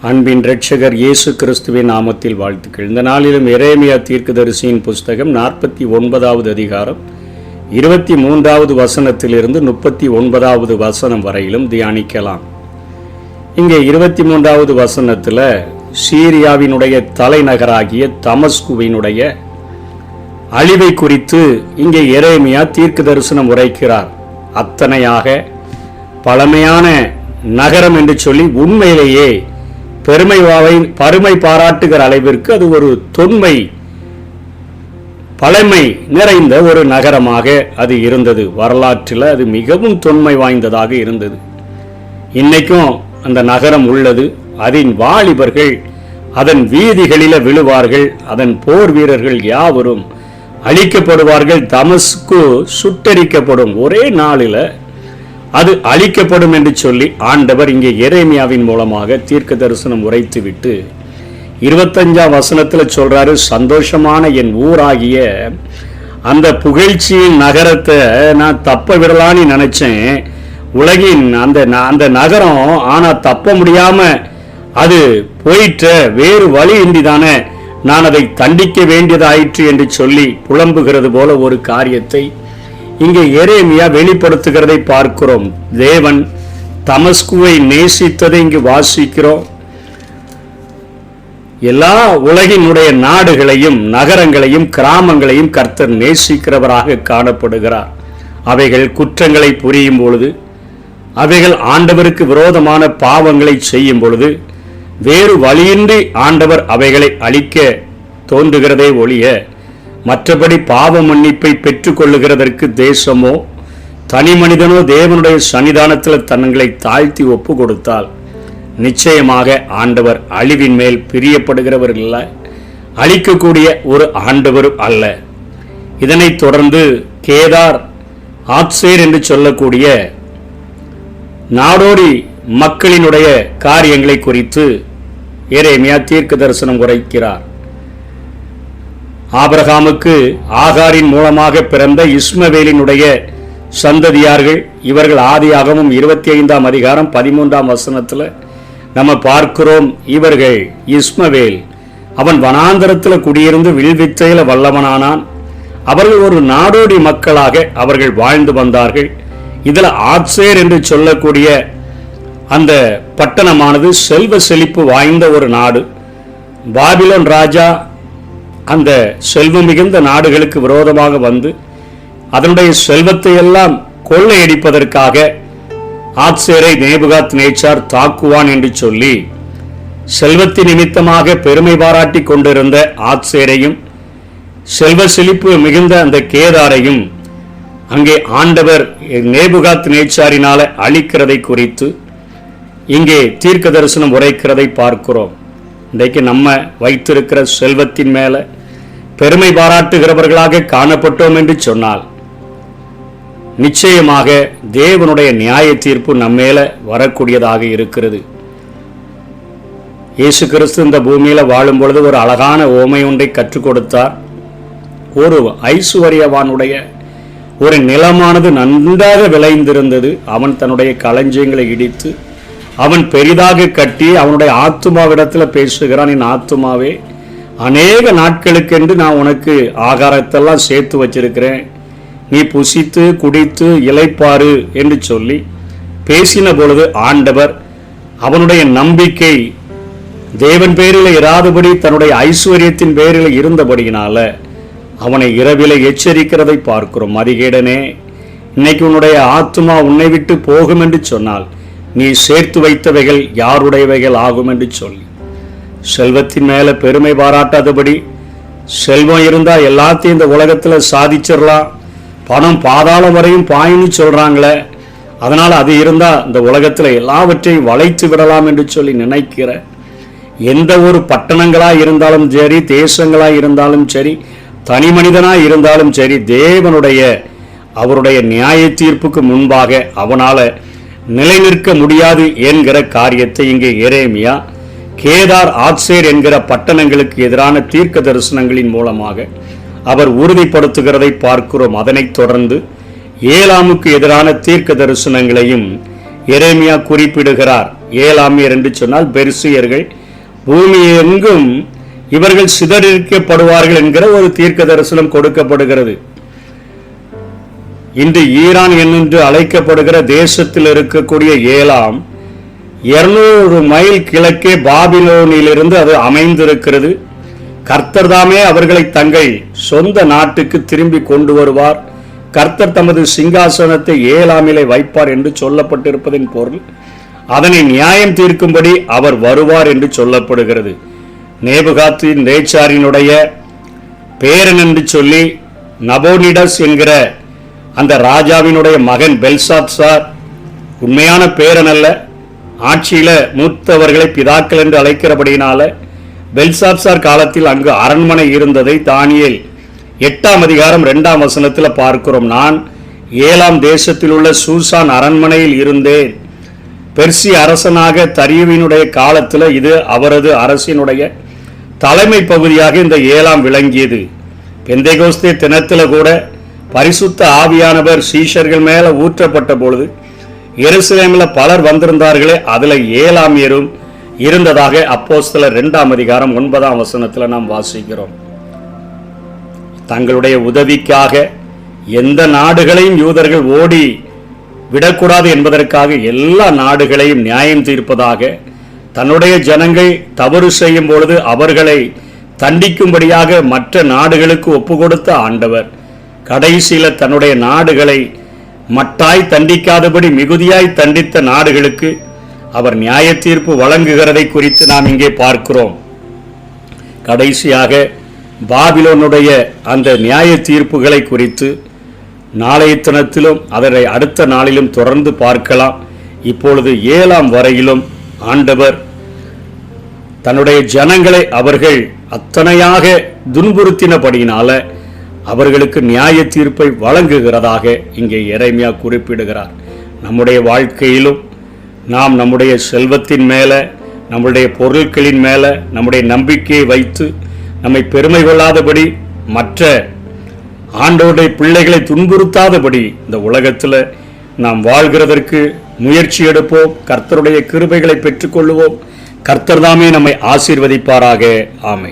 அன்பின் இரட்சகர் இயேசு கிறிஸ்துவின் நாமத்தில் வாழ்த்துக்கள். இந்த நாளிலும் எரேமியா தீர்க்கதரிசியின் புஸ்தகம் 49வது அதிகாரம் 23வது வசனத்திலிருந்து 39வது வசனம் வரையிலும் தியானிக்கலாம். இங்கே 23வது வசனத்தில் சீரியாவினுடைய தலைநகராகிய தமஸ்குவினுடைய அழிவை குறித்து இங்கே எரேமியா தீர்க்க தரிசனம் உரைக்கிறார். அத்தனையாக பழமையான நகரம் என்று சொல்லி உண்மையிலேயே பருமை பாராட்டுகிற அளவிற்கு அது ஒரு தொன்மை பழமை நிறைந்த ஒரு நகரமாக அது இருந்தது. வரலாற்றில் அது மிகவும் தொன்மை வாய்ந்ததாக இருந்தது. இன்னைக்கும் அந்த நகரம் உள்ளது. அதன் வாலிபர்கள் அதன் வீதிகளில விழுவார்கள். அதன் போர் வீரர்கள் யாவரும் அழிக்கப்படுவார்கள். தமஸ்கு சுட்டரிக்கப்படும். ஒரே நாளில் அது அழிக்கப்படும் என்று சொல்லி ஆண்டவர் இங்கே எரேமியாவின் மூலமாக தீர்க்க தரிசனம் உரைத்துவிட்டு 25ஆம் வசனத்தில் சொல்றாரு, சந்தோஷமான என் ஊராகிய அந்த புகழ்ச்சியின் நகரத்தை நான் தப்ப விடலான்னு நினைச்சேன். உலகின் அந்த நகரம் ஆனா தப்ப முடியாம அது போயிட்ட, வேறு வழி இன்றி தானே நான் அதை தண்டிக்க வேண்டியதாயிற்று என்று சொல்லி புலம்புகிறது போல ஒரு காரியத்தை இங்கே எரேமியா வெளிப்படுத்துகிறதை பார்க்கிறோம். தேவன் தமஸ்குவை நேசித்ததை இங்கு வாசிக்கிறோம். எல்லா உலகினுடைய நாடுகளையும் நகரங்களையும் கிராமங்களையும் கர்த்தர் நேசிக்கிறவராக காணப்படுகிறார். அவைகள் குற்றங்களை புரியும் பொழுது, அவைகள் ஆண்டவருக்கு விரோதமான பாவங்களை செய்யும் பொழுது வேறு வழியின்றி ஆண்டவர் அவைகளை அழிக்க தோன்றுகிறதே ஒழிய மற்றபடி பாவ மன்னிப்பை பெற்றுக் கொள்ளுகிறதற்கு தேசமோ தனி மனிதனோ தேவனுடைய சன்னிதானத்தில் தங்களை தாழ்த்தி ஒப்பு கொடுத்தால் நிச்சயமாக ஆண்டவர் அழிவின் மேல் பிரியப்படுகிறவர் இல்லை, அழிக்கக்கூடிய ஒரு ஆண்டவர் அல்ல. இதனைத் தொடர்ந்து கேதார் ஆத்சேர் என்று சொல்லக்கூடிய நாடோடி மக்களினுடைய காரியங்களை குறித்து எரேமியா தீர்க்க தரிசனம் உரைக்கிறார். ஆபிரகாமுக்கு ஆகாரின் மூலமாக பிறந்த இஸ்மவேலினுடைய சந்ததியார்கள் இவர்கள். ஆதியாகமம் 25ஆம் அதிகாரம் 13ஆம் வசனத்தில் நம்ம பார்க்கிறோம். இவர்கள் இஸ்மவேல் அவன் வனாந்தரத்தில் குடியிருந்து வில்வித்தையில வல்லவனானான். அவர்கள் ஒரு நாடோடி மக்களாக அவர்கள் வாழ்ந்து வந்தார்கள். இதில் ஆத்சேர் என்று சொல்லக்கூடிய அந்த பட்டணமானது செல்வ செழிப்பு வாய்ந்த ஒரு நாடு. பாபிலோன் ராஜா அந்த செல்வம் மிகுந்த நாடுகளுக்கு விரோதமாக வந்து அதனுடைய செல்வத்தை எல்லாம் கொள்ளையடிப்பதற்காக ஆத்சேரை நேபுகாத் நேச்சார் தாக்குவான் என்று சொல்லி செல்வத்தின் நிமித்தமாக பெருமை பாராட்டி கொண்டிருந்த ஆத்சேரையும் செல்வ செழிப்பு மிகுந்த அந்த கேதாரையும் அங்கே ஆண்டவர் நேபுகாத் நேச்சாரினால அழிக்கிறதை குறித்து இங்கே தீர்க்க தரிசனம் உரைக்கிறதை பார்க்கிறோம். இன்றைக்கு நம்ம வைத்திருக்கிற செல்வத்தின் மேல பெருமை பாராட்டுகிறவர்களாக காணப்பட்டோம் என்று சொன்னால் நிச்சயமாக தேவனுடைய நியாய தீர்ப்பு நம்மேல வரக்கூடியதாக இருக்கிறது. இயேசு கிறிஸ்து இந்த பூமியில வாழும் பொழுது ஒரு அழகான ஓமை ஒன்றை கற்றுக் கொடுத்தார். ஒரு ஐசுவரியவானுடைய ஒரு நிலமானது நன்றாக விளைந்திருந்தது. அவன் தன்னுடைய களஞ்சியங்களை இடித்து அவன் பெரிதாக கட்டி அவனுடைய ஆத்துமாவிடத்தில் பேசுகிறான், என் ஆத்துமாவே அநேக நாட்களுக்கென்று நான் உனக்கு ஆகாரத்தெல்லாம் சேர்த்து வச்சிருக்கிறேன், நீ புசித்து குடித்து இளைப்பாரு என்று சொல்லி பேசின பொழுது ஆண்டவர் அவனுடைய நம்பிக்கை தேவன் பேரில் இராதபடி தன்னுடைய ஐஸ்வர்யத்தின் பேரில் இருந்தபடியினால அவனை இரவில எச்சரிக்கிறதை பார்க்கிறோம். மதிகேடனே, இன்னைக்கு உன்னுடைய ஆத்துமா உன்னை விட்டு போகும் என்று சொன்னால் நீ சேர்த்து வைத்தவைகள் யாருடையவைகள் ஆகும் என்று சொல்லி செல்வத்தின் மேல பெருமை பாராட்டாதபடி, செல்வம் இருந்தா எல்லாத்தையும் இந்த உலகத்துல சாதிச்சிடலாம், பணம் பாதாளம் வரையும் பாயின்னு சொல்றாங்களே, அதனால அது இருந்தா இந்த உலகத்துல எல்லாவற்றையும் வளைத்து விடலாம் என்று சொல்லி நினைக்கிற எந்த ஒரு பட்டணங்களா இருந்தாலும் சரி, தேசங்களா இருந்தாலும் சரி, தனி மனிதனா இருந்தாலும் சரி, தேவனுடைய அவருடைய நியாய தீர்ப்புக்கு முன்பாக அவனால நிலை நிற்க முடியாது என்கிற காரியத்தை இங்கே எரேமியா கேதார் ஆத்சேர் என்கிற பட்டணங்களுக்கு எதிரான தீர்க்க தரிசனங்களின் மூலமாக அவர் உறுதிப்படுத்துகிறதை பார்க்கிறோம். அதனைத் தொடர்ந்து ஏலாமுக்கு எதிரான தீர்க்க தரிசனங்களையும் எரேமியா குறிப்பிடுகிறார். ஏலாமியர் என்று சொன்னால் பெர்சியர்கள், பூமி எங்கும் இவர்கள் சிதறிக்கப்படுவார்கள் என்கிற ஒரு தீர்க்க தரிசனம் கொடுக்கப்படுகிறது. இன்று ஈரான் என்று அழைக்கப்படுகிற தேசத்தில் இருக்கக்கூடிய ஏலாம் 200 மைல் கிழக்கே பாபிலோனிலிருந்து அது அமைந்திருக்கிறது. கர்த்தர் தாமே அவர்களை தங்கள் சொந்த நாட்டுக்கு திரும்பி கொண்டு வருவார். கர்த்தர் தமது சிங்காசனத்தை ஏலாமிலே வைப்பார் என்று சொல்லப்பட்டிருப்பதின் பொருள், அதனை நியாயம் தீர்க்கும்படி அவர் வருவார் என்று சொல்லப்படுகிறது. நேபுகாத்ரின் நேச்சாரினுடைய பேரன் என்று சொல்லி நபோனிடஸ் என்கிற அந்த ராஜாவினுடைய மகன் பெல்சாத்சார், உண்மையான பேரன் அல்ல, ஆட்சியில மூத்தவர்களை பிதாக்கள் என்று அழைக்கிறபடியினால பெல்சாத்சார் காலத்தில் அங்கு அரண்மனை இருந்ததை தானியேல் 8ஆம் அதிகாரம் 2ஆம் வசனத்தில் பார்க்கிறோம். நான் ஏலாம் தேசத்தில் உள்ள சூசான் அரண்மனையில் இருந்தேன். பெர்சி அரசனாக தரியுவினுடைய காலத்தில் இது அவரது அரசினுடைய தலைமை பகுதியாக இந்த ஏலாம் விளங்கியது. பெந்தேகோஸ்தே தினத்தில் கூட பரிசுத்த ஆவியானவர் சீஷர்கள் மேல ஊற்றப்பட்ட பொழுது எருசலேமில் பலர் வந்திருந்தார்களே, அதுல ஏலாமியரும் இருந்ததாக அப்போஸ்தலர் 2ஆம் அதிகாரம் 9ஆம் வசனத்தில் நாம் வாசிக்கிறோம். தங்களுடைய உதவிக்காக எந்த நாடுகளையும் யூதர்கள் ஓடி விடக்கூடாது என்பதற்காக எல்லா நாடுகளையும் நியாயம் தீர்ப்பதாக, தன்னுடைய ஜனங்கள் தவறு செய்யும் பொழுது அவர்களை தண்டிக்கும்படியாக மற்ற நாடுகளுக்கு ஒப்பு கொடுத்த ஆண்டவர் கடைசியில தன்னுடைய நாடுகளை மட்டாய் தண்டிக்காதபடி மிகுதியாய் தண்டித்த நாடுகளுக்கு அவர் நியாய தீர்ப்பு வழங்குகிறதை குறித்து நாம் இங்கே பார்க்கிறோம். கடைசியாக பாபிலோனுடைய அந்த நியாய தீர்ப்புகளை குறித்து நாளைய தினத்திலும் அதனை அடுத்த நாளிலும் தொடர்ந்து பார்க்கலாம். இப்பொழுது 7ஆம் வரையிலும் ஆண்டவர் தன்னுடைய ஜனங்களை அவர்கள் அத்தனையாக துன்புறுத்தினபடியினால அவர்களுக்கு நியாய தீர்ப்பை வழங்குகிறதாக இங்கே எரேமியா குறிப்பிடுகிறார். நம்முடைய வாழ்க்கையிலும் நாம் நம்முடைய செல்வத்தின் மேலே, நம்முடைய பொருட்களின் மேலே நம்முடைய நம்பிக்கையை வைத்து நம்மை பெருமை கொள்ளாதபடி, மற்ற ஆண்டவருடைய பிள்ளைகளை துன்புறுத்தாதபடி இந்த உலகத்தில் நாம் வாழ்கிறதற்கு முயற்சி எடுப்போம். கர்த்தருடைய கிருபைகளை பெற்றுக்கொள்வோம். கர்த்தர் தாமே நம்மை ஆசீர்வதிப்பாராக. ஆமென்.